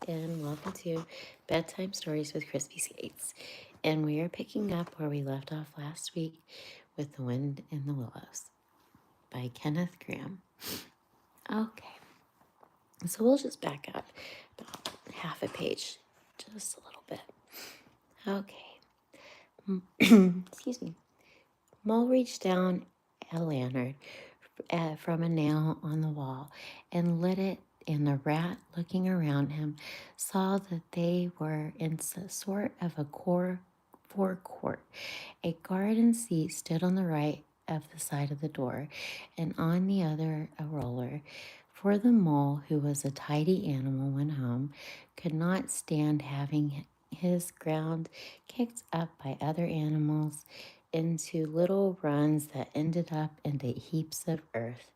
and welcome to Bedtime Stories with CrispySkates. And we are picking up where we left off last week with The Wind in the Willows by Kenneth Grahame. Okay, so we'll just back up about half a page, just a little bit. Okay, excuse me. Mole reached down a lantern from a nail on the wall and lit it, and the rat, looking around him, saw that they were in a sort of a forecourt. A garden seat stood on the right of the side of the door, and on the other a roller. For the mole, who was a tidy animal when home, could not stand having his ground kicked up by other animals into little runs that ended up into heaps of earth.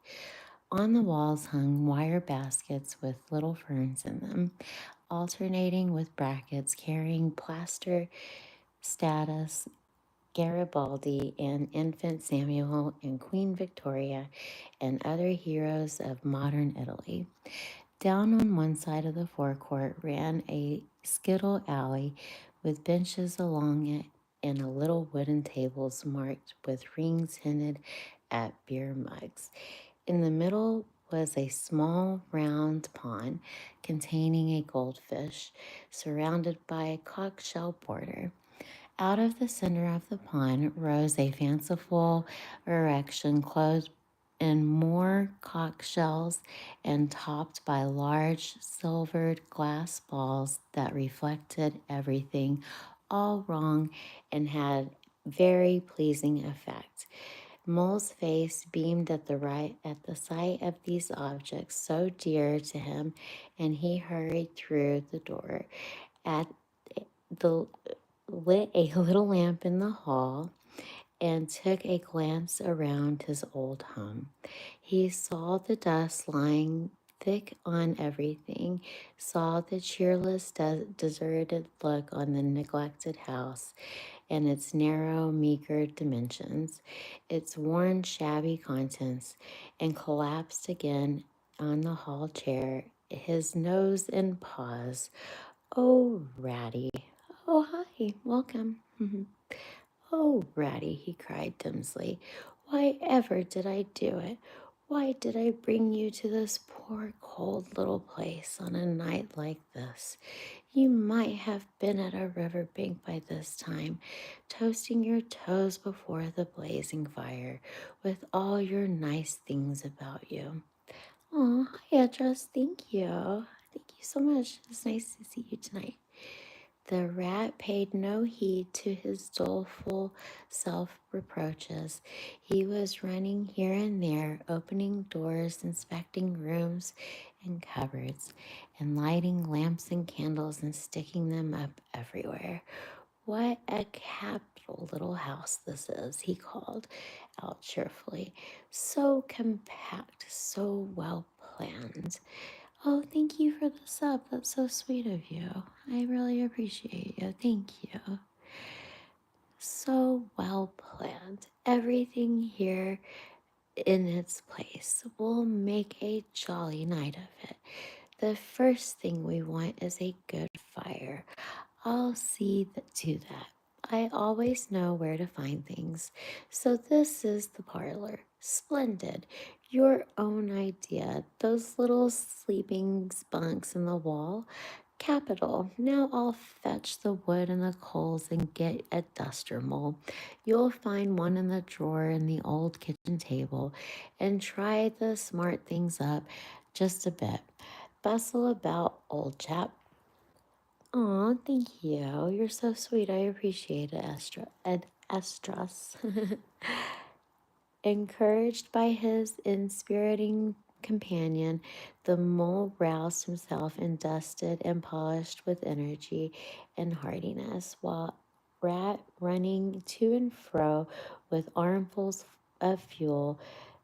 On the walls hung wire baskets with little ferns in them, alternating with brackets carrying plaster status, Garibaldi, and Infant Samuel, and Queen Victoria, and other heroes of modern Italy. Down on one side of the forecourt ran a skittle alley with benches along it and a little wooden tables marked with rings hinted at beer mugs. In the middle was a small round pond containing a goldfish, surrounded by a conch-shell border. Out of the center of the pond rose a fanciful erection clothed in more conch shells and topped by large silvered glass balls that reflected everything all wrong and had very pleasing effect. Mole's face beamed at the sight of these objects so dear to him, and he hurried through the door. At the lit a little lamp in the hall and took a glance around his old home. He saw the dust lying thick on everything, saw the cheerless, deserted look on the neglected house and its narrow, meager dimensions, its worn, shabby contents, and collapsed again on the hall chair, his nose in paws. Oh, Ratty. Oh, hi. Welcome. Oh, Ratty, he cried dimly. Why ever did I do it? Why did I bring you to this poor, cold little place on a night like this? You might have been at a river bank by this time, toasting your toes before the blazing fire, with all your nice things about you. Oh, hi, Edras. Thank you. Thank you so much. It's nice to see you tonight. The rat paid no heed to his doleful self-reproaches. He was running here and there, opening doors, inspecting rooms and cupboards, and lighting lamps and candles and sticking them up everywhere. What a capital little house this is, he called out cheerfully. So compact, so well planned. Oh, thank you for the sub. That's so sweet of you. I really appreciate you. Thank you. So well planned. Everything here in its place. We'll make a jolly night of it. The first thing we want is a good fire. I'll see to that. I always know where to find things. So this is the parlor. Splendid. Your own idea. Those little sleeping bunks in the wall. Capital. Now I'll fetch the wood and the coals and get a duster mole. You'll find one in the drawer in the old kitchen table and try to smart things up just a bit. Bustle about, old chap. Aw, thank you. You're so sweet. I appreciate it, Estras. Encouraged by his inspiriting companion, the mole roused himself and dusted and polished with energy and heartiness, while Rat, running to and fro with armfuls of fuel,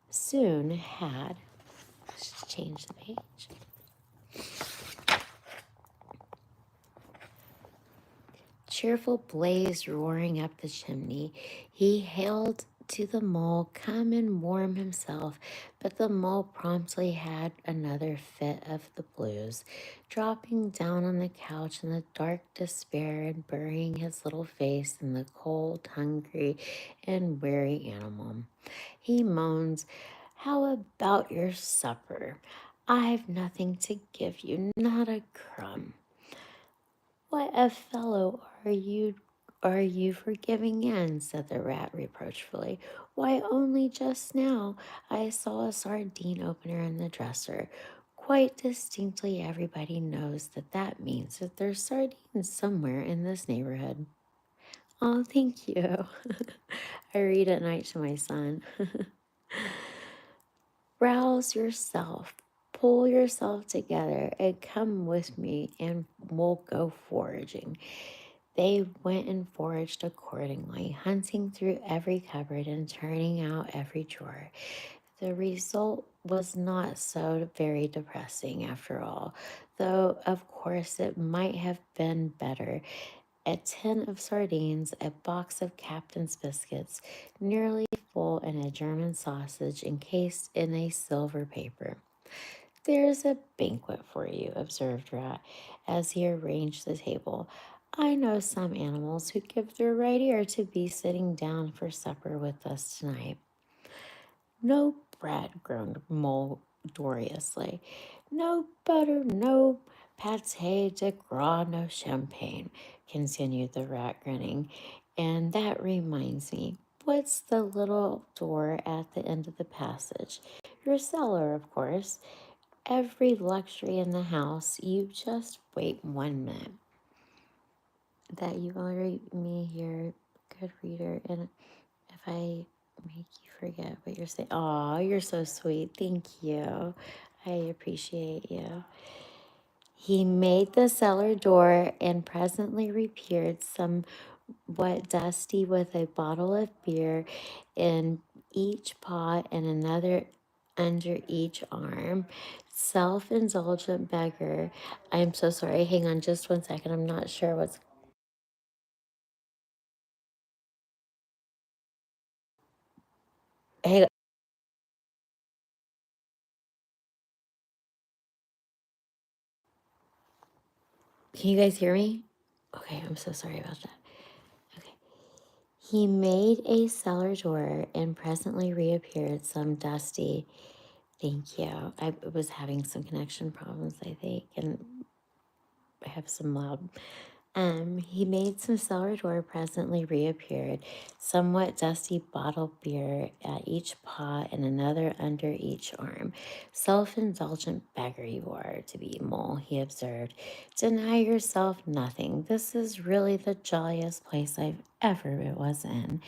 soon had. Let's change the page. Cheerful blaze roaring up the chimney. He hailed to the mole, "Come and warm himself." But the mole promptly had another fit of the blues, dropping down on the couch in the dark despair and burying his little face in the cold, hungry, and weary animal. He moans, "How about your supper? I've nothing to give you, not a crumb." "What a fellow are you for giving in?" said the rat reproachfully. "Why, only just now I saw a sardine opener in the dresser. Quite distinctly everybody knows that that means that there's sardines somewhere in this neighborhood." "Oh, thank you." I read at night to my son. "Rouse yourself, pull yourself together, and come with me, and we'll go foraging." They went and foraged accordingly, hunting through every cupboard and turning out every drawer. The result was not so very depressing after all, though of course it might have been better. A tin of sardines, a box of Captain's biscuits, nearly full, and a German sausage encased in a silver paper. "There's a banquet for you," observed Rat, as he arranged the table. "I know some animals who give their right ear to be sitting down for supper with us tonight." "No bread," groaned Mole dolorously. "No butter, no pâté de gras, no champagne," continued the Rat, grinning. "And that reminds me, what's the little door at the end of the passage? Your cellar, of course. Every luxury in the house. You just wait 1 minute." "That you already me here, good reader, and if I make you forget what you're saying." "Aw, you're so sweet. Thank you. I appreciate you." He made the cellar door and presently reappeared somewhat dusty with a bottle of beer in each pot and another under each arm. Self indulgent beggar. I'm so sorry. Hang on just 1 second. I'm not sure what's. Hey, can you guys hear me? Okay, I'm so sorry about that. Okay. He made a cellar door and presently reappeared some dusty. Thank you. I was having some connection problems, I think, and I have some loud. He made some cellar door, presently reappeared, somewhat dusty bottled beer at each paw and another under each arm. "Self-indulgent beggar you are to be, Mole," he observed. "Deny yourself nothing. This is really the jolliest place I've ever was in.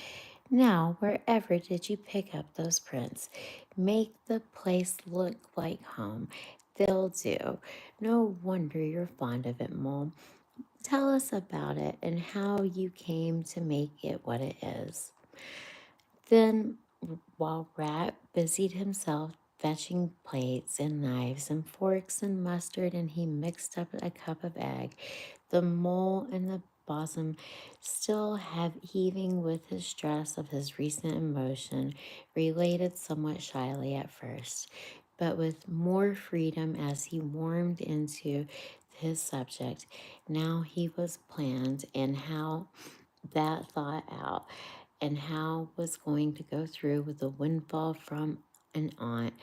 Now, wherever did you pick up those prints? Make the place look like home. They'll do. No wonder you're fond of it, Mole. Tell us about it and how you came to make it what it is." Then, while Rat busied himself fetching plates and knives and forks and mustard, and he mixed up a cup of egg, the mole in the bosom, still heaving with his stress of his recent emotion, related somewhat shyly at first, but with more freedom as he warmed into his subject. Now he was planned and how that thought out, and how was going to go through with the windfall from an aunt,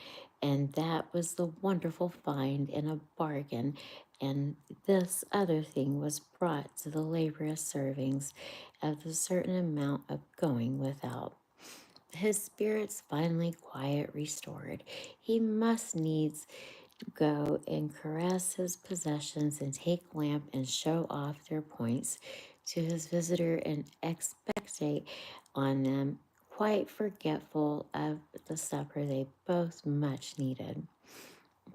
and that was the wonderful find in a bargain, and this other thing was brought to the laborious servings of the certain amount of going without. His spirits finally quiet restored, he must needs go and caress his possessions and take lamp and show off their points to his visitor and expectate on them, quite forgetful of the supper they both much needed.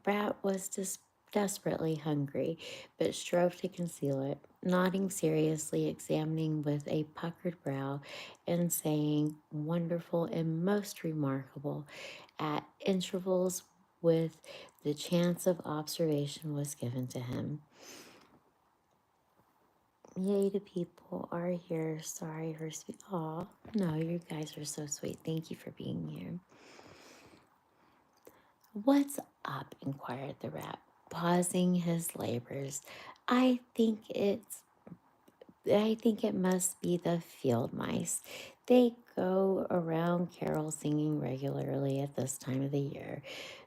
Rat was desperately hungry, but strove to conceal it, nodding seriously, examining with a puckered brow, and saying, "Wonderful and most remarkable," at intervals with the chance of observation was given to him. Yay to people are here. Sorry for Oh, no, you guys are so sweet. Thank you for being here. What's up? Inquired the rat, pausing his labors. I think it's I think it must be the field mice. They go around carol singing regularly at this time of the year.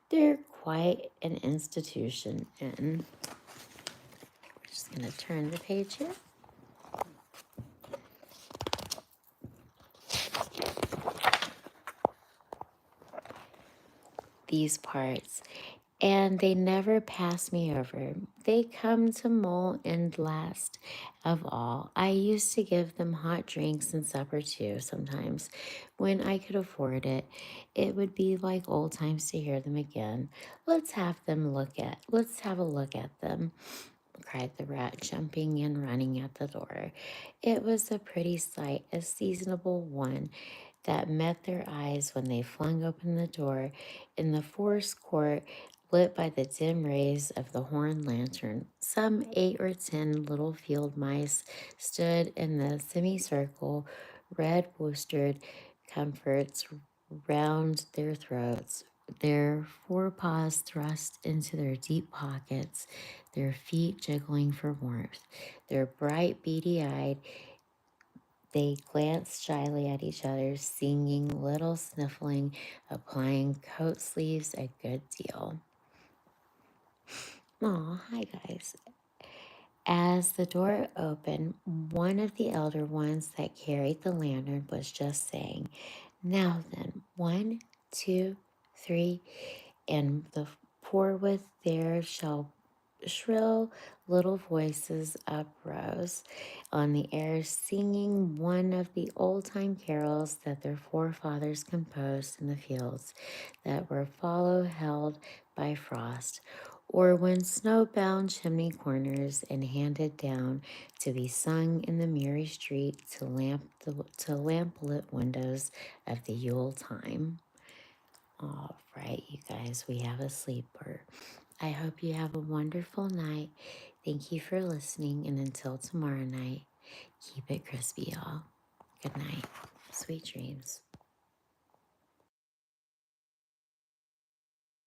They're quite an institution, and we're just going to turn the page here. These parts, and they never pass me over. They come to Mole and last of all. I used to give them hot drinks and supper too sometimes when I could afford it. It would be like old times to hear them again. Let's have a look at them, cried the rat, jumping and running at the door. It was a pretty sight, a seasonable one that met their eyes when they flung open the door in the forest court, lit by the dim rays of the horn lantern. Some 8 or 10 little field mice stood in the semicircle, red worsted comforts round their throats, their forepaws thrust into their deep pockets, their feet jiggling for warmth. Their bright, beady eyed, they glanced shyly at each other, singing, little sniffling, applying coat sleeves a good deal. Aw, hi guys. As the door opened, one of the elder ones that carried the lantern was just saying, "Now then, 1, 2, 3, and the forthwith there shall shrill little voices uprose on the air, singing one of the old-time carols that their forefathers composed in the fields that were fallow held by frost, or when snow-bound chimney corners, and handed down to be sung in the merry street to lamp-lit windows of the Yule time." All right, you guys, we have a sleeper. I hope you have a wonderful night. Thank you for listening, and until tomorrow night, keep it crispy, y'all. Good night. Sweet dreams.